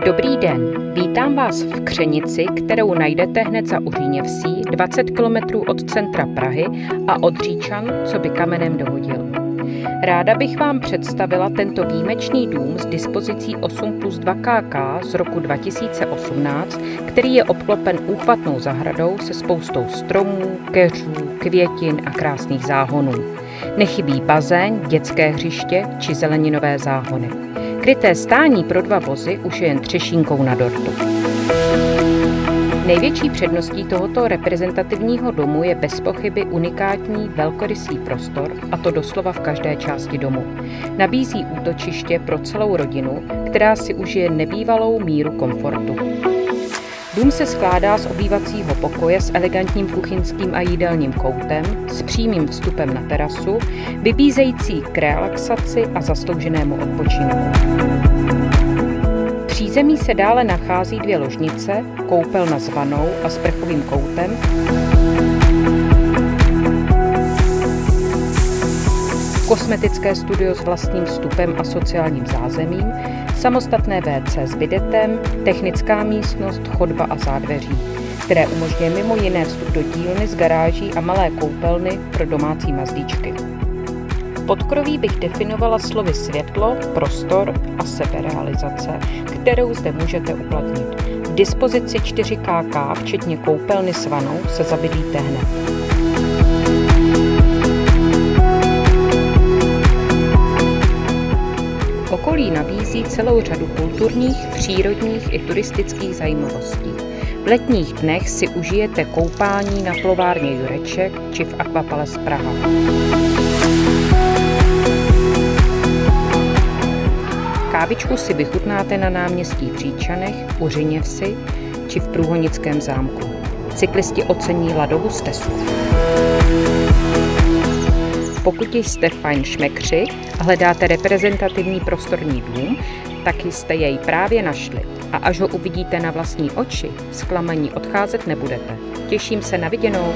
Dobrý den, vítám vás v Křenici, kterou najdete hned za Uříněvsí, 20 km od centra Prahy a od Říčan, co by kamenem dohodil. Ráda bych vám představila tento výjimečný dům s dispozicí 8+2 kk z roku 2018, který je obklopen úchvatnou zahradou se spoustou stromů, keřů, květin a krásných záhonů. Nechybí bazén, dětské hřiště či zeleninové záhony. Kryté stání pro 2 vozy už je jen třešínkou na dortu. Největší předností tohoto reprezentativního domu je bezpochyby unikátní velkorysý prostor, a to doslova v každé části domu. Nabízí útočiště pro celou rodinu, která si užije nebývalou míru komfortu. Dům se skládá z obývacího pokoje s elegantním kuchyňským a jídelním koutem, s přímým vstupem na terasu, vybízející k relaxaci a zaslouženému odpočinku. V přízemí se dále nachází 2 ložnice, koupelna s vanou a sprchovým koutem, kosmetické studio s vlastním vstupem a sociálním zázemím, samostatné WC s bidetem, technická místnost, chodba a zádveří, které umožňuje mimo jiné vstup do dílny z garáží a malé koupelny pro domácí mazlíčky. Podkroví bych definovala slovy světlo, prostor a seberealizace, kterou zde můžete uplatnit. V dispozici 4 kk, včetně koupelny s vanou, se zabydlíte hned. Okolí nabízí celou řadu kulturních, přírodních i turistických zajímavostí. V letních dnech si užijete koupání na plovárně Jureček či v Aquapalace Praha. Kávičku si vychutnáte na náměstí v Říčanech, Uřiněvsi či v Průhonickém zámku. Cyklisti ocení ladovu stesu. Pokud jste fajn šmekři a hledáte reprezentativní prostorní dům, tak jste jej právě našli. A až ho uvidíte na vlastní oči, zklamaní odcházet nebudete. Těším se na viděnou.